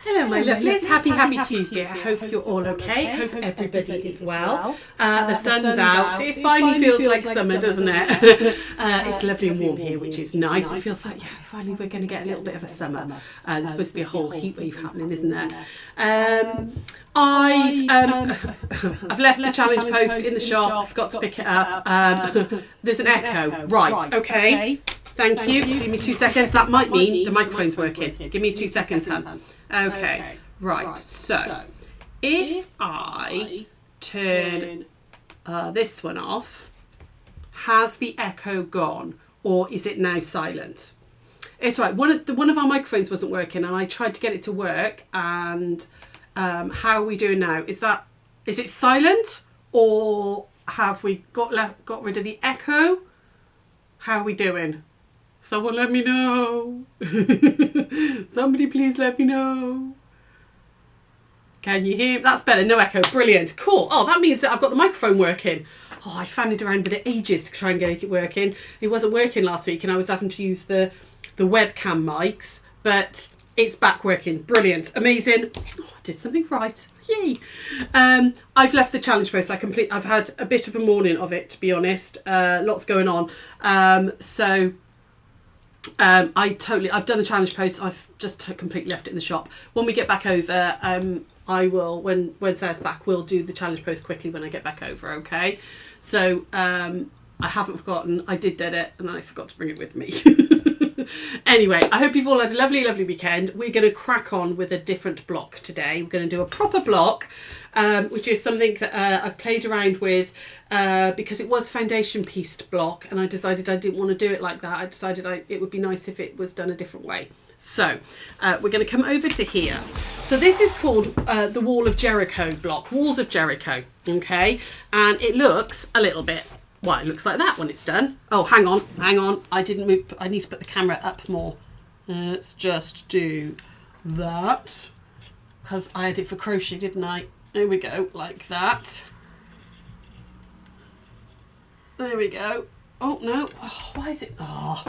Hello my lovelies, happy Tuesday. I hope you're all okay. I hope everybody is well. The sun's out. It finally feels like summer, doesn't it? It's lovely and warm here, which is nice. It feels like, yeah, finally we're going to get a little bit of a summer. There's supposed to be a whole heat wave happening, isn't there? I've left the challenge post in the shop. I forgot to pick it up. There's an echo. Right, okay. Thank you. Give me 2 seconds. That might mean the microphone's working. Give me 2 seconds, hun. Okay, right. So, if I turn this one off, has the echo gone, or is it now silent? It's right. One of our microphones wasn't working, and I tried to get it to work. And how are we doing now? Is it silent, or have we got rid of the echo? How are we doing? Someone let me know. Somebody please let me know. Can you hear? That's better. No echo. Brilliant. Cool. Oh, that means that I've got the microphone working. Oh, I fanned around with it ages to try and get it working. It wasn't working last week and I was having to use the webcam mics, but it's back working. Brilliant. Amazing. Oh, I did something right. Yay. I've left the challenge post. I've had a bit of a morning of it, to be honest. Lots going on. I've done the challenge post. I've just completely left it in the shop. When we get back over, I will, when Sarah's back, we'll do the challenge post quickly when I get back over, okay? So, I haven't forgotten. I did it and then I forgot to bring it with me. Anyway, I hope you've all had a lovely, lovely weekend. We're going to crack on with a different block today. We're going to do a proper block, which is something that I've played around with because it was foundation pieced block and I decided I didn't want to do it like that. I decided it would be nice if it was done a different way. So we're going to come over to here. So this is called the Wall of Jericho block, Walls of Jericho, okay? And it looks a little bit, well, it looks like that when it's done. Oh, hang on. I didn't move. I need to put the camera up more. Let's just do that because I had it for crochet, didn't I? There we go, like that. There we go. Oh, no. Oh, why is it? Oh,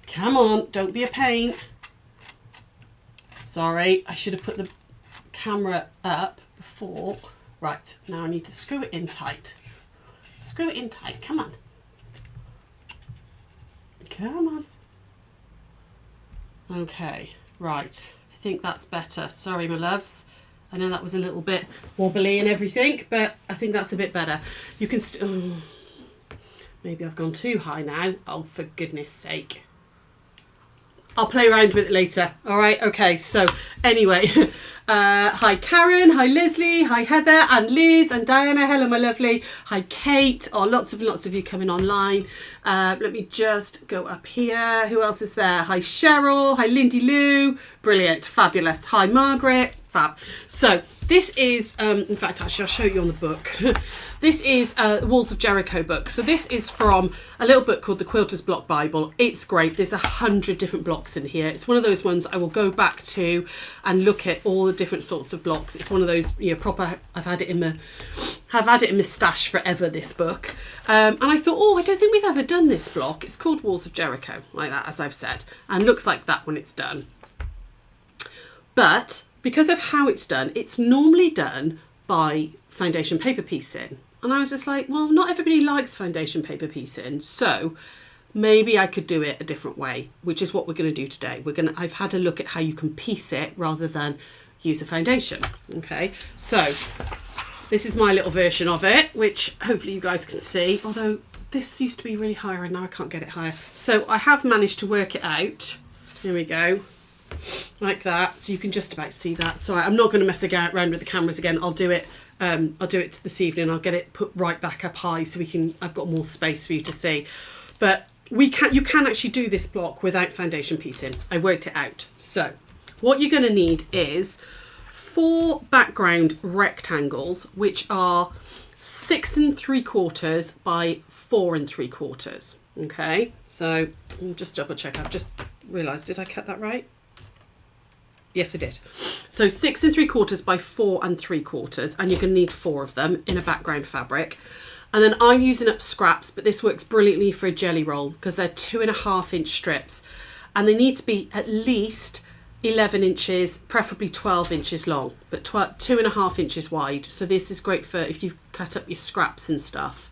come on. Don't be a pain. Sorry, I should have put the camera up before. Right, now I need to screw it in tight. Screw it in tight. Come on. Come on. Okay, right. I think that's better. Sorry, my loves. I know that was a little bit wobbly and everything, but I think that's a bit better. You can maybe I've gone too high now. Oh, for goodness sake. I'll play around with it later. All right. Okay. So anyway, hi Karen, hi Leslie, hi Heather and Liz and Diana. Hello, my lovely. Hi Kate. Oh, lots of you coming online. Let me just go up here. Who else is there? Hi Cheryl. Hi Lindy Lou. Brilliant. Fabulous. Hi Margaret. Fab. So this is, in fact, actually I'll show you on the book. This is Walls of Jericho book. So this is from a little book called The Quilter's Block Bible. It's great. There's 100 different blocks in here. It's one of those ones I will go back to and look at all the different sorts of blocks. It's one of those, proper, I've had it in my stash forever, this book. And I thought, oh, I don't think we've ever done this block. It's called Walls of Jericho, like that, as I've said. And looks like that when it's done. But because of how it's done, it's normally done by foundation paper piecing. And I was just like, well, not everybody likes foundation paper piecing, so maybe I could do it a different way, which is what we're going to do today. I've had a look at how you can piece it rather than use a foundation. Okay, so this is my little version of it, which hopefully you guys can see, although this used to be really higher and now I can't get it higher. So I have managed to work it out. Here we go. Like that, so you can just about see that. Sorry, I'm not going to mess around with the cameras again. I'll do it this evening. I'll get it put right back up high so I've got more space for you to see. But you can actually do this block without foundation piecing. I worked it out. So what you're going to need is 4 background rectangles, which are 6 3/4 by 4 3/4. Okay, so I'll just double check. I've just realised, did I cut that right? Yes, I did. So 6 3/4 by 4 3/4, and you're going to need 4 of them in a background fabric. And then I'm using up scraps, but this works brilliantly for a jelly roll because they're 2.5 inch strips, and they need to be at least 11 inches, preferably 12 inches long, but 2.5 inches wide. So this is great for if you've cut up your scraps and stuff,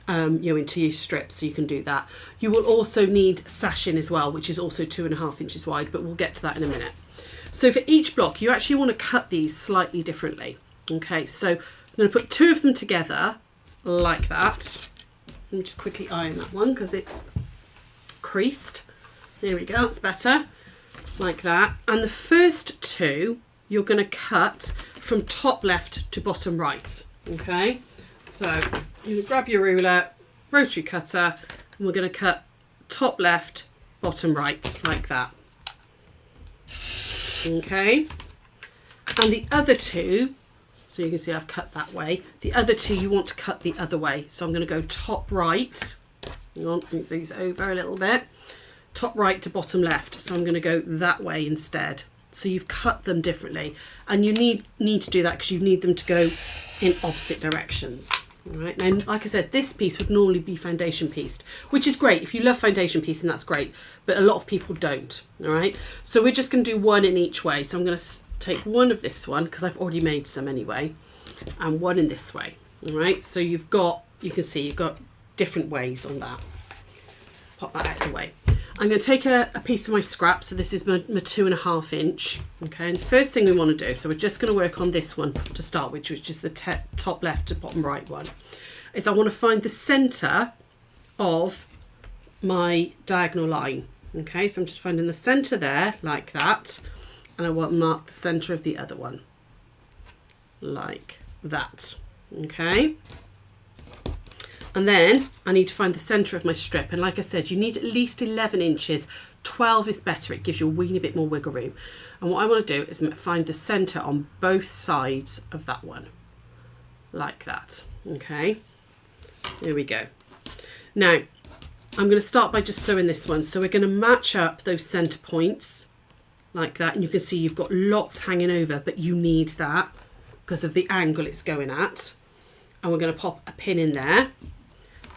into your strips, so you can do that. You will also need sashing as well, which is also 2.5 inches wide, but we'll get to that in a minute. So for each block, you actually want to cut these slightly differently. Okay, so I'm going to put 2 of them together like that. Let me just quickly iron that one because it's creased. There we go, that's better. Like that. And the first 2, you're going to cut from top left to bottom right. Okay, so you grab your ruler, rotary cutter, and we're going to cut top left, bottom right, like that. Okay, and the other 2, so you can see I've cut that way. The other 2 you want to cut the other way. So I'm going to go top right. Hang on, move these over a little bit. Top right to bottom left. So I'm going to go that way instead. So you've cut them differently, and you need to do that because you need them to go in opposite directions. All right. Now, like I said, this piece would normally be foundation pieced, which is great. If you love foundation piecing, that's great. But a lot of people don't. All right. So we're just going to do one in each way. So I'm going to take one of this one because I've already made some anyway, and one in this way. All right. So you can see you've got different ways on that. Pop that out of the way. I'm going to take a piece of my scrap. So this is my 2.5 inch. Okay, and the first thing we want to do, so we're just going to work on this one to start with, which is the top left to bottom right one, is I want to find the centre of my diagonal line. Okay, so I'm just finding the centre there, like that. And I want to mark the centre of the other one, like that. Okay. And then I need to find the centre of my strip. And like I said, you need at least 11 inches. 12 is better. It gives you a weeny bit more wiggle room. And what I want to do is find the centre on both sides of that one. Like that. Okay. There we go. Now, I'm going to start by just sewing this one. So we're going to match up those centre points like that. And you can see you've got lots hanging over, but you need that because of the angle it's going at. And we're going to pop a pin in there.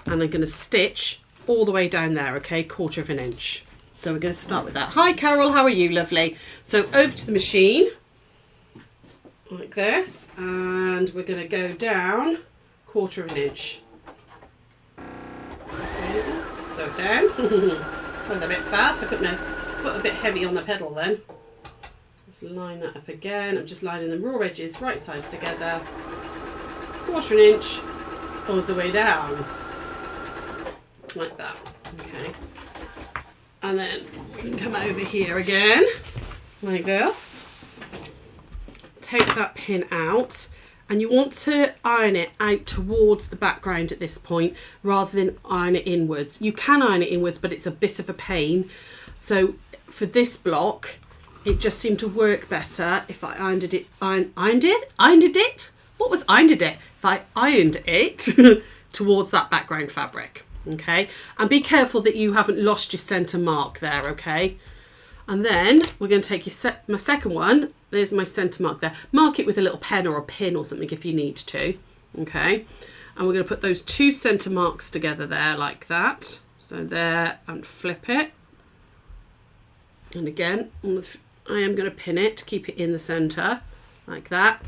And I'm going to stitch all the way down there, okay, 1/4 inch. So we're going to start with that. Hi Carol, how are you? Lovely. So over to the machine, like this, and we're going to go down 1/4 inch. Okay, so down. That was a bit fast. I put my foot a bit heavy on the pedal then. Just line that up again. I'm just lining the raw edges right sides together. 1/4 inch all the way down. Like that. Okay. And then we can come over here again, like this. Take that pin out, and you want to iron it out towards the background at this point rather than iron it inwards. You can iron it inwards, but it's a bit of a pain. So for this block, it just seemed to work better if I ironed it. What was ironed it? If I ironed it towards that background fabric. Okay, and be careful that you haven't lost your centre mark there, okay? And then we're going to take my second one. There's my centre mark there. Mark it with a little pen or a pin or something if you need to, okay? And we're going to put those 2 centre marks together there like that. So there, and flip it. And again, I am going to pin it to keep it in the centre like that.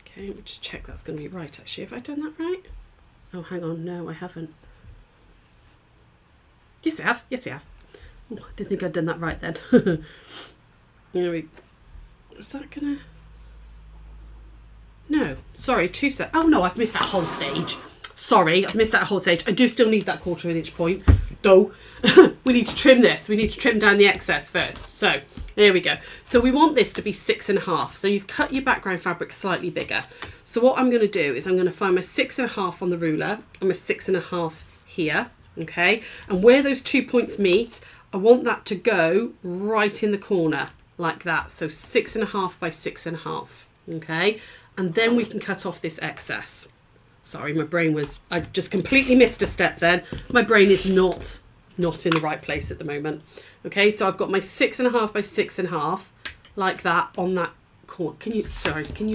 Okay, let me just check that's going to be right actually. Have I done that right? Oh, hang on. No, I haven't. Yes, I have. Yes, I have. Oh, I didn't think I'd done that right then. Is that gonna? No, sorry, 2 sets. Oh no, I've missed that whole stage. Sorry, I've missed that whole stage. I do still need that 1/4 inch point. Though we need to trim this. We need to trim down the excess first. So there we go. So we want this to be 6.5. So you've cut your background fabric slightly bigger. So what I'm going to do is I'm going to find my 6.5 on the ruler and my 6.5 here. Okay, and where those 2 points meet, I want that to go right in the corner like that. So 6.5 by 6.5. Okay, and then we can cut off this excess. Sorry, my brain was, I just completely missed a step then. My brain is not in the right place at the moment. Okay, so I've got my 6.5 by 6.5 like that on that corner. Can you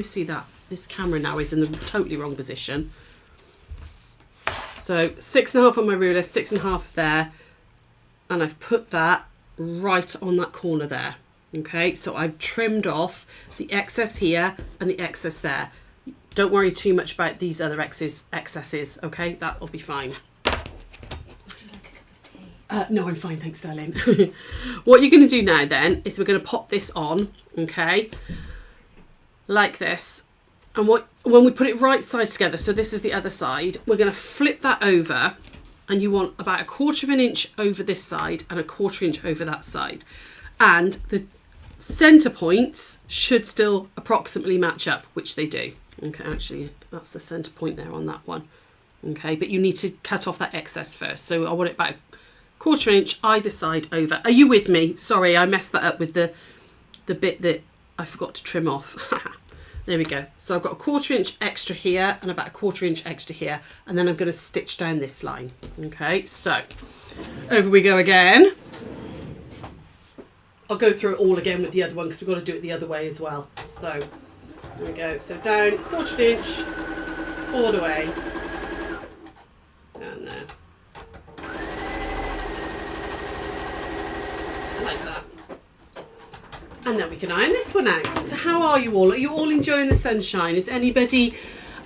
see that? This camera now is in the totally wrong position. So 6.5 on my ruler, 6.5 there, and I've put that right on that corner there. Okay, so I've trimmed off the excess here and the excess there. Don't worry too much about these other excesses, okay? That will be fine. Would you like a cup of tea? No, I'm fine, thanks, darling. What you're going to do now then is we're going to pop this on, okay? Like this. And when we put it right sides together, so this is the other side, we're going to flip that over, and you want about 1/4 of an inch over this side and 1/4 inch over that side. And the centre points should still approximately match up, which they do. Okay, actually, that's the centre point there on that one. Okay, but you need to cut off that excess first. So I want it about 1/4 inch either side over. Are you with me? Sorry, I messed that up with the bit that I forgot to trim off. There we go. So I've got 1/4 inch extra here and about 1/4 inch extra here. And then I'm going to stitch down this line. Okay, so over we go again. I'll go through it all again with the other one because we've got to do it the other way as well. So there we go. So down 1/4 inch all the way. Down there. Like that. And then we can iron this one out. So how are you all? Are you all enjoying the sunshine? Is anybody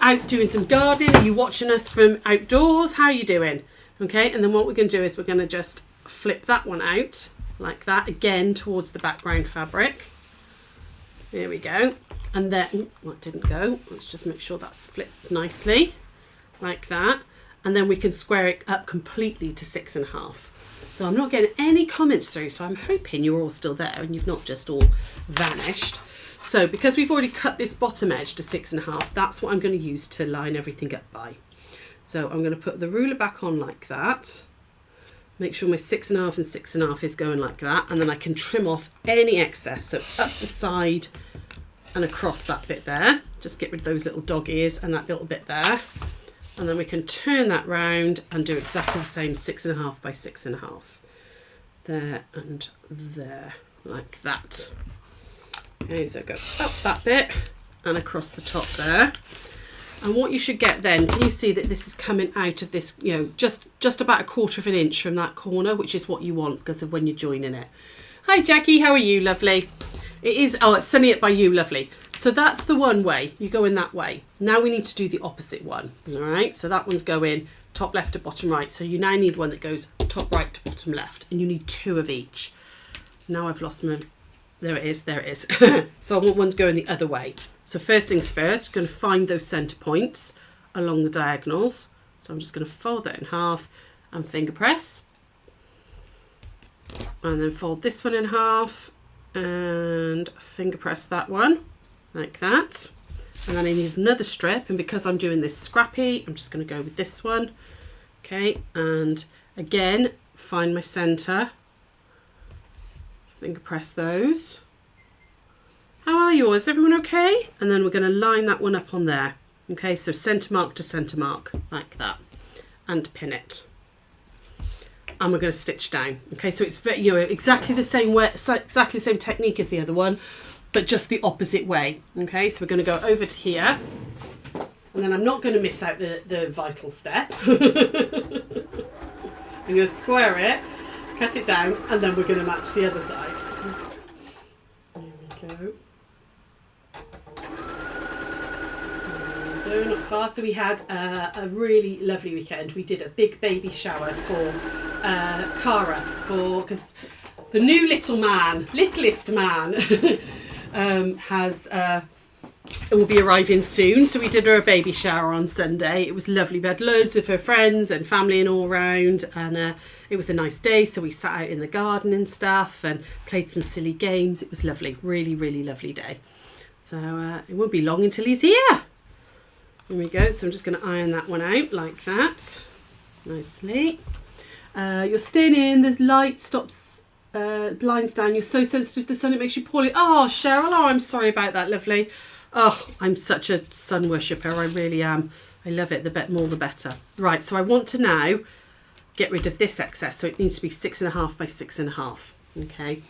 out doing some gardening? Are you watching us from outdoors? How are you doing? Okay, and then what we're going to do is we're going to just flip that one out like that again towards the background fabric. There we go. And then, well, it didn't go. Let's just make sure that's flipped nicely like that. And then we can square it up completely to 6.5. So I'm not getting any comments through, so I'm hoping you're all still there and you've not just all vanished. So because we've already cut this bottom edge to 6.5, that's what I'm going to use to line everything up by. So I'm going to put the ruler back on like that. Make sure my 6.5 and 6.5 is going like that, and then I can trim off any excess. So up the side and across that bit there. Just get rid of those little dog ears and that little bit there. And then we can turn that round and do exactly the same 6.5 by 6.5. There and there, like that. Okay, so go up that bit and across the top there. And what you should get then, can you see that this is coming out of this, you know, just about 1/4 of an inch from that corner, which is what you want because of when you're joining it. Hi Jackie, how are you, lovely? It is, oh, it's sunny it by you, lovely. So that's the one way, you go in that way. Now we need to do the opposite one, all right? So that one's going top left to bottom right. So you now need one that goes top right to bottom left, and you need 2 of each. Now I've lost my, there it is. So I want one to go in the other way. So first things first, going to find those centre points along the diagonals. So I'm just going to fold that in half and finger press. And then fold this one in half and finger press that one like that. And then I need another strip, and because I'm doing this scrappy, I'm just going to go with this one. Okay, and again, find my centre, finger press those. How are you all? Is everyone okay? And then we're going to line that one up on there. Okay, so centre mark to centre mark like that, and pin it. And we're going to stitch down. Okay, so it's, you know, exactly the same way, exactly the same technique as the other one, but just the opposite way. Okay, so we're going to go over to here, and then I'm not going to miss out the vital step. I'm going to square it, cut it down, and then we're going to match the other side. There we go. Not far. So we had a really lovely weekend. We did a big baby shower for Sara, because the new littlest man will be arriving soon. So we did her a baby shower on Sunday. It was lovely. We had loads of her friends and family and all round, and it was a nice day. So we sat out in the garden and stuff and played some silly games. It was lovely. Really, really lovely day. So it won't be long until he's here. There we go. So I'm just going to iron that one out like that nicely. You're staying in, there's light, stops blinds down. You're so sensitive to the sun, it makes you poorly. Oh, Cheryl, oh, I'm sorry about that, lovely. Oh, I'm such a sun worshipper, I really am. I love it, the more the better. Right, so I want to now get rid of this excess, so it needs to be 6.5 by 6.5. Okay.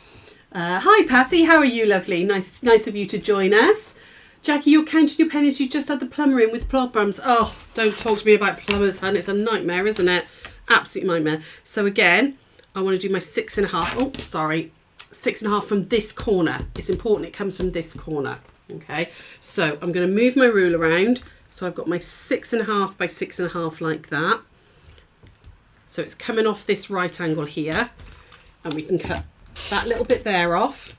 Hi, Patty, how are you, lovely? Nice of you to join us. Jackie, you're counting your pennies. You just had the plumber in with problems. Oh, don't talk to me about plumbers, hun. It's a nightmare, isn't it? Absolute nightmare. So again, I want to do my 6.5. Oh, sorry. 6.5 from this corner. It's important it comes from this corner. Okay, so I'm going to move my rule around. So I've got my 6.5 by 6.5 like that. So it's coming off this right angle here, and we can cut that little bit there off,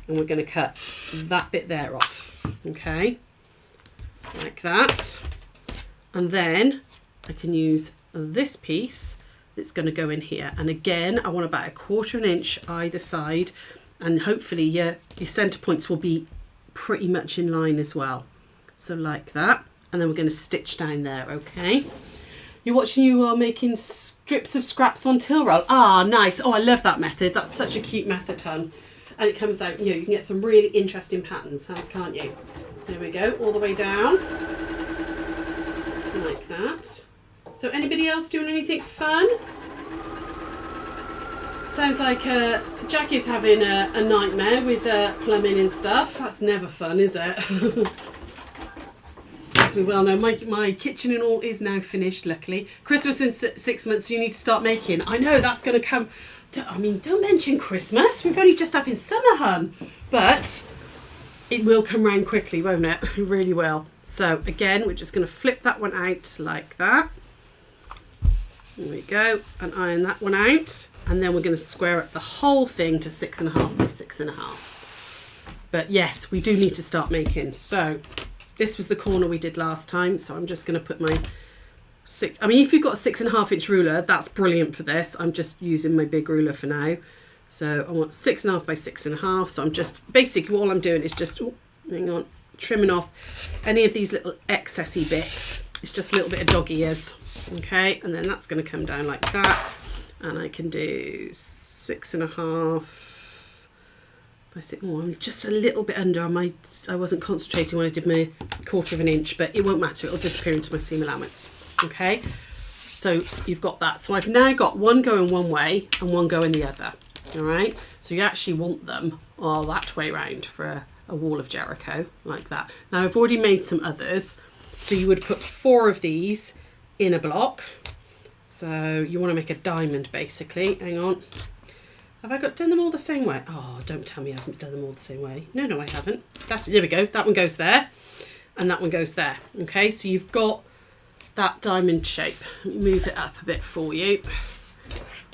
and we're going to cut that bit there off. Okay, like that. And then I can use this piece that's going to go in here, and again I want about 1/4 inch either side, and hopefully your center points will be pretty much in line as well. So like that, and then we're going to stitch down there. Okay, you're watching, you are making strips of scraps on till roll. Ah, nice. Oh, I love that method. That's such a cute method, hun. And it comes out, you know, you can get some really interesting patterns, can't you? So there we go, all the way down like that. So anybody else doing anything fun? Sounds like Jackie's having a nightmare with plumbing and stuff. That's never fun, is it? As we well know, my kitchen and all is now finished, luckily. Christmas in 6 months, you need to start making. I know that's going to come. I mean, don't mention Christmas. We've only just having summer, hun. But it will come round quickly, won't it? It really will. So again, we're just going to flip that one out like that. There we go, and iron that one out, and then we're going to square up the whole thing to 6.5 by 6.5. But yes, we do need to start making. So this was the corner we did last time, so I'm just going to put my I mean, if you've got a 6.5 inch ruler, that's brilliant for this. I'm just using my big ruler for now. So I want 6.5 by 6.5. So I'm just, basically all I'm doing is just, hang on, trimming off any of these little excessy bits. It's just a little bit of dog ears. Okay, and then that's going to come down like that, and I can do 6.5 by 6. Oh, I'm just a little bit under. I wasn't concentrating when I did my 1/4 inch, but it won't matter. It'll disappear into my seam allowance. Okay, so you've got that. So I've now got one going one way and one going the other. All right, so you actually want them all that way round for a wall of Jericho like that. Now I've already made some others, so you would put 4 of these in a block. So you want to make a diamond basically. Hang on, have I done them all the same way? Oh, don't tell me I haven't done them all the same way. No, I haven't. There we go. That one goes there, and that one goes there. Okay, so you've got that diamond shape. Let me move it up a bit for you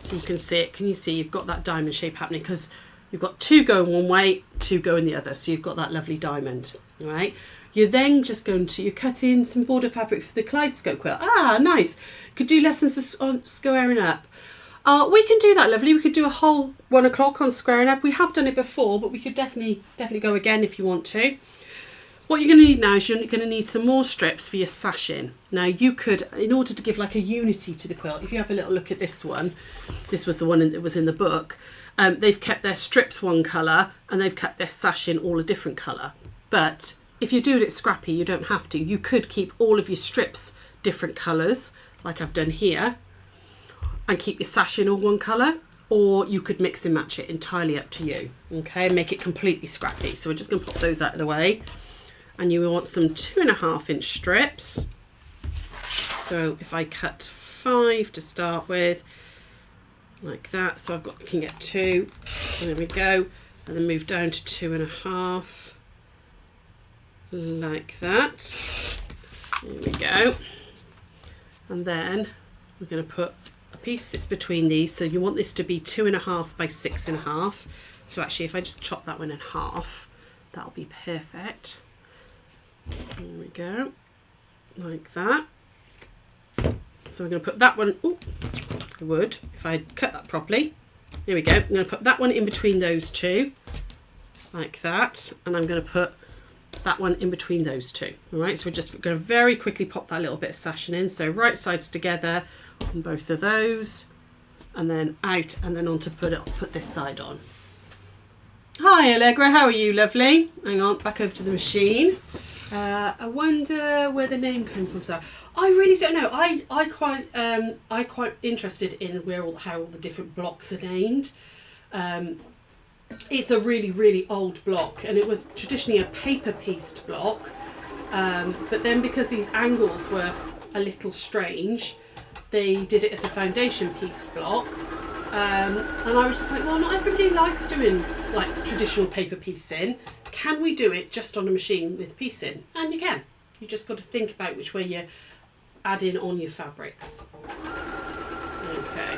so you can see it. Can you see you've got that diamond shape happening, because you've got 2 going one way, 2 going the other, so you've got that lovely diamond. All right, you're then just going to, you're cutting some border fabric for the kaleidoscope quilt. Ah, nice. Could do lessons on squaring up. We can do that, lovely. We could do a whole 1 o'clock on squaring up. We have done it before, but we could definitely go again if you want to. What you're going to need now is you're going to need some more strips for your sashing. Now you could, in order to give like a unity to the quilt, if you have a little look at this one, this was the one that was in the book, they've kept their strips one colour and they've kept their sashing all a different colour. But if you're doing it scrappy, you don't have to. You could keep all of your strips different colours, like I've done here, and keep your sashing all one colour, or you could mix and match it, entirely up to you. Okay, make it completely scrappy. So we're just going to pop those out of the way. And you want some 2.5 inch strips. So if I cut 5 to start with, like that, so I can get 2, there we go, and then move down to 2.5, like that. There we go. And then we're going to put a piece that's between these. So you want this to be 2.5 by 6.5. So actually, if I just chop that one in half, that'll be perfect. There we go, like that. So we're going to put that one, ooh, I would, if I cut that properly. There we go. I'm going to put that one in between those 2, like that. And I'm going to put that one in between those 2. All right, so we're just going to very quickly pop that little bit of sashing in. So right sides together on both of those, and then out, and then on to put this side on. Hi Allegra, how are you, lovely? Hang on, back over to the machine. I wonder where the name came from, Sara. I really don't know. I quite interested in how all the different blocks are named. It's a really, really old block, and it was traditionally a paper pieced block. But then because these angles were a little strange, they did it as a foundation piece block. And I was just like, well, not everybody likes doing like traditional paper piecing. Can we do it just on a machine with piecing? And you can. You just got to think about which way you're adding on your fabrics. Okay.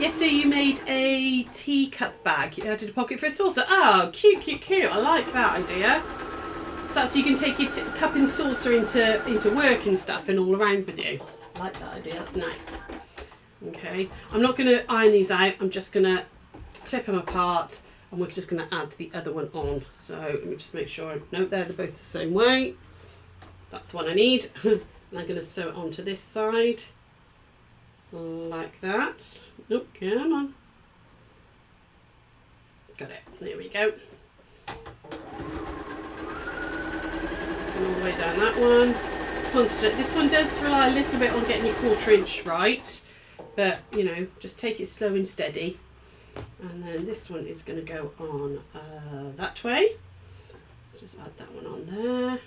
Yesterday you made a teacup bag. You added a pocket for a saucer. Oh, cute, cute, cute. I like that idea. So that's so you can take your cup and saucer into work and stuff and all around with you. I like that idea. That's nice. Okay. I'm not going to iron these out. I'm just going to clip them apart and we're just going to add the other one on. So let me just make sure. No, they're both the same way. That's what I need. And I'm going to sew it onto this side. Like that. Oh, come on. Got it. There we go. And all the way down that one. Just concentrate. This one does rely a little bit on getting your 1/4 inch right, but you know, just take it slow and steady. And then this one is going to go on that way. Let's just add that one on there.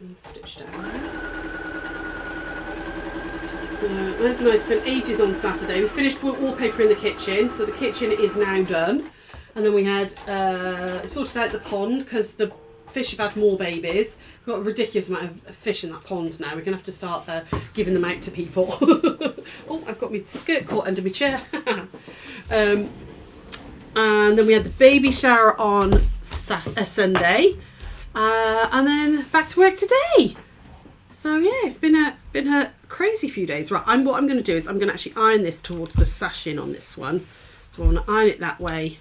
And stitch down there. My husband and I spent ages on Saturday. We finished wallpaper in the kitchen, so the kitchen is now done. And then we had sorted out the pond because the fish have had more babies. We've got a ridiculous amount of fish in that pond now. We're going to have to start giving them out to people. Oh, I've got my skirt caught under my chair. And then we had the baby shower on Sunday. And then back to work today. So yeah, it's been a crazy few days. Right, what I'm going to do is I'm going to actually iron this towards the sashing on this one. So I want to iron it that way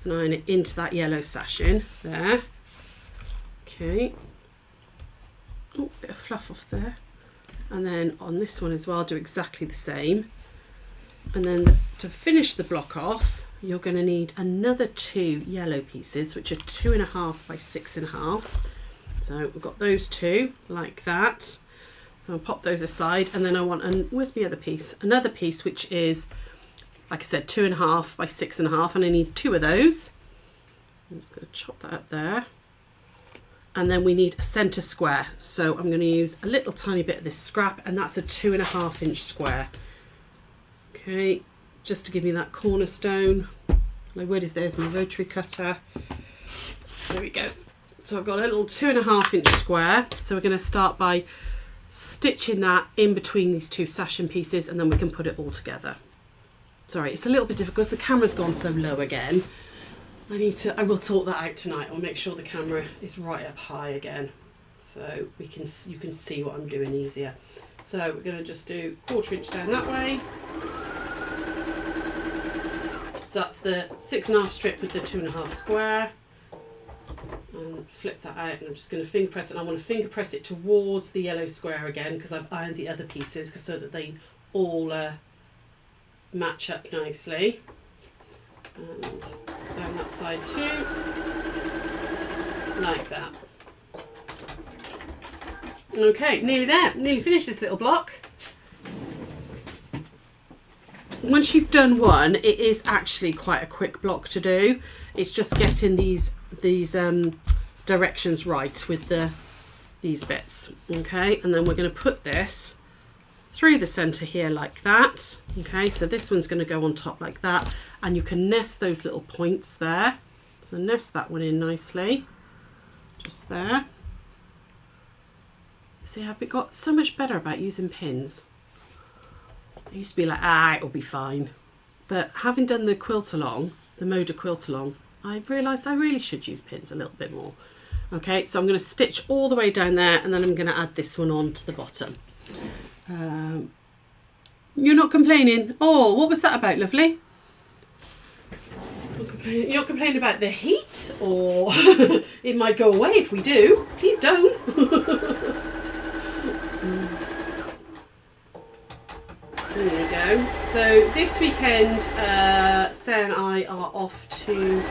and iron it into that yellow sashing there. Okay. Oh, bit of fluff off there. And then on this one as well, I'll do exactly the same. And then to finish the block off, you're going to need another 2 yellow pieces, which are 2.5 by 6.5. So we've got those 2 like that. So I'll pop those aside, and then I want where's my other piece? Another piece which is, like I said, 2.5 by 6.5, and I need 2 of those. I'm just going to chop that up there. And then we need a centre square. So I'm going to use a little tiny bit of this scrap, and that's a 2.5 inch square. Okay, just to give me that cornerstone. I would if there's my rotary cutter. There we go. So I've got a little 2.5 inch square. So we're going to start by stitching that in between these 2 sashing pieces, and then we can put it all together. Sorry, it's a little bit difficult because the camera's gone so low again. I will sort that out tonight. I'll make sure the camera is right up high again, so you can see what I'm doing easier. So we're going to just do 1/4 inch down that way. So that's the 6.5 strip with the 2.5 square. And flip that out, and I'm just going to finger press it. And I want to finger press it towards the yellow square again because I've ironed the other pieces so that they all match up nicely. And down that side too, like that. Okay, nearly there. Nearly finished this little block. Once you've done one, it is actually quite a quick block to do. It's just getting these directions right with these bits. Okay, and then we're going to put this through the center here like that. Okay, so this one's going to go on top like that, and you can nest those little points there. So nest that one in nicely, just there. See, I've got so much better about using pins. I used to be like, it'll be fine. But having done the quilt along, the Moda quilt along, I realised I really should use pins a little bit more. Okay, so I'm going to stitch all the way down there, and then I'm going to add this one on to the bottom. You're not complaining? Oh, what was that about, lovely? You're not complaining about the heat, or it might go away if we do. Please don't. There we go. So this weekend, Sarah and I are off to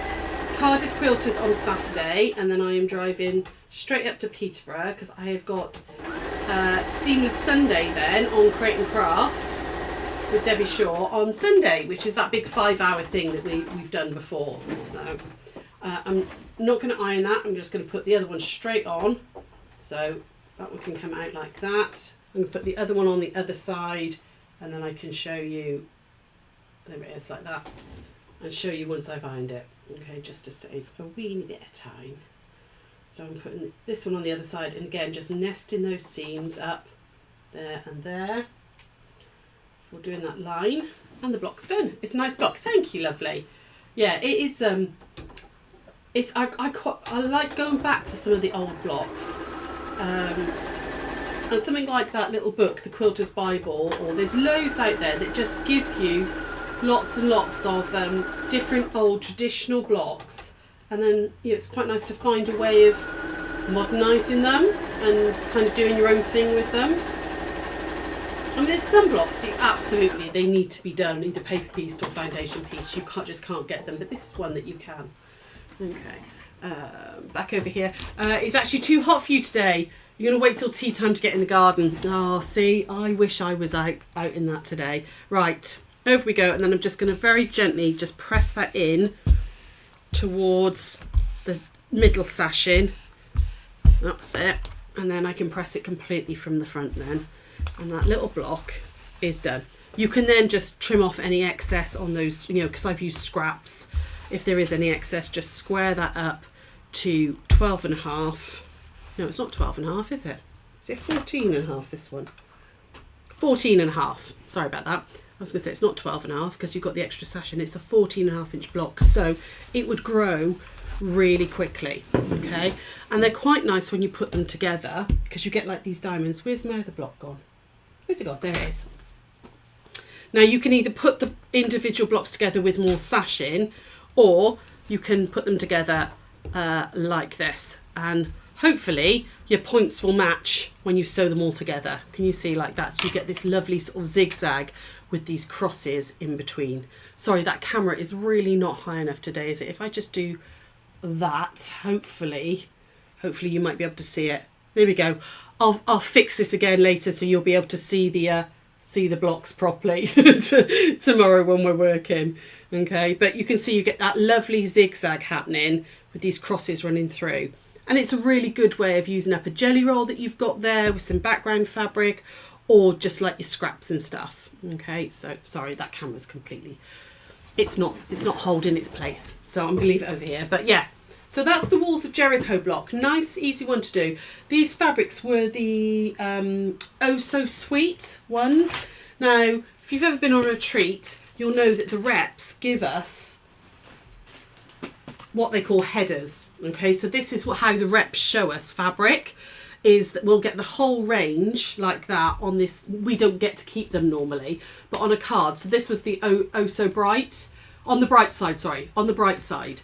Cardiff Quilters on Saturday, and then I am driving straight up to Peterborough because I have got Seamless Sunday then on Create and Craft with Debbie Shaw on Sunday, which is that big 5-hour thing that we've done before. So I'm not going to iron that. I'm just going to put the other one straight on, so that one can come out like that. I'm going to put the other one on the other side and then I can show you, there it is like that, and show you once I've ironed it. Okay, just to save a weeny bit of time. So I'm putting this one on the other side, and again, just nesting those seams up there and there. We're doing that line, and the block's done. It's a nice block. Thank you, lovely. Yeah, it is. I like going back to some of the old blocks, and something like that little book, The Quilter's Bible, or there's loads out there that just give you lots and lots of different old traditional blocks, and then it's quite nice to find a way of modernising them and kind of doing your own thing with them. I mean, there's some blocks they need to be done, either paper pieced or foundation pieced. You just can't get them, but this is one that you can. Okay, back over here. It's actually too hot for you today. You're going to wait till tea time to get in the garden. Oh, see, I wish I was out in that today. Right, over we go, and then I'm just going to very gently just press that in towards the middle sashing. That's it. And then I can press it completely from the front then. And that little block is done. You can then just trim off any excess on those, because I've used scraps. If there is any excess, just square that up to 12.5. No, it's not 12.5, is it? Is it 14.5, this one? 14.5. Sorry about that. I was going to say it's not 12.5 because you've got the extra sash, and it's a 14.5 inch block. So it would grow really quickly, okay? And they're quite nice when you put them together because you get like these diamonds. Where's my other block gone? Where's it gone? There it is. Now you can either put the individual blocks together with more sash in, or you can put them together like this, and hopefully your points will match when you sew them all together. Can you see like that? So you get this lovely sort of zigzag with these crosses in between. Sorry, that camera is really not high enough today, is it? If I just do that, hopefully you might be able to see it. There we go. I'll fix this again later so you'll be able to see the blocks properly tomorrow when we're working. Okay, but you can see you get that lovely zigzag happening with these crosses running through. And it's a really good way of using up a jelly roll that you've got there with some background fabric, or just like your scraps and stuff. Okay, so sorry, that camera's completely, it's not holding its place. So I'm gonna leave it over here. But yeah, so that's the Walls of Jericho block. Nice, easy one to do. These fabrics were the Oh So Sweet ones. Now, if you've ever been on a retreat, you'll know that the reps give us what they call headers. Okay, so this is how the reps show us fabric, is that we'll get the whole range like that on this. We don't get to keep them normally, but on a card. So this was the Oh So Bright, on the bright side,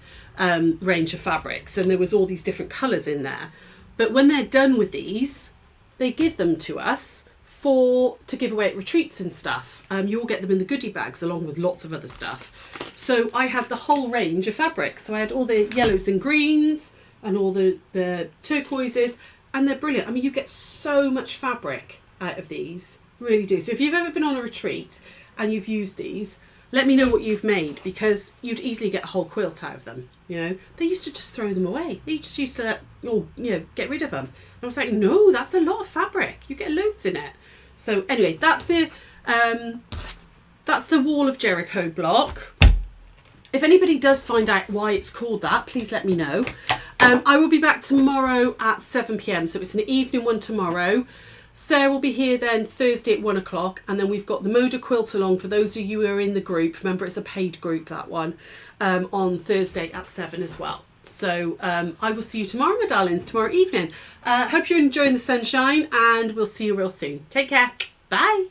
range of fabrics, and there was all these different colours in there. But when they're done with these, they give them to us to give away at retreats and stuff. You'll get them in the goodie bags along with lots of other stuff. So I had the whole range of fabrics. So I had all the yellows and greens and all the turquoises, and they're brilliant. I mean, you get so much fabric out of these, really do. So if you've ever been on a retreat and you've used these, let me know what you've made, because you'd easily get a whole quilt out of them. They used to just throw them away. They just used to get rid of them. And I was like, no, that's a lot of fabric. You get loads in it. So anyway, that's the Wall of Jericho block. If anybody does find out why it's called that, please let me know. I will be back tomorrow at 7 p.m. So it's an evening one tomorrow. Sarah will be here then Thursday at 1 o'clock, and then we've got the Moda quilt along for those of you who are in the group. Remember, it's a paid group, that one, on Thursday at 7 as well. So I will see you tomorrow, my darlings, tomorrow evening. Hope you're enjoying the sunshine, and we'll see you real soon. Take care. Bye.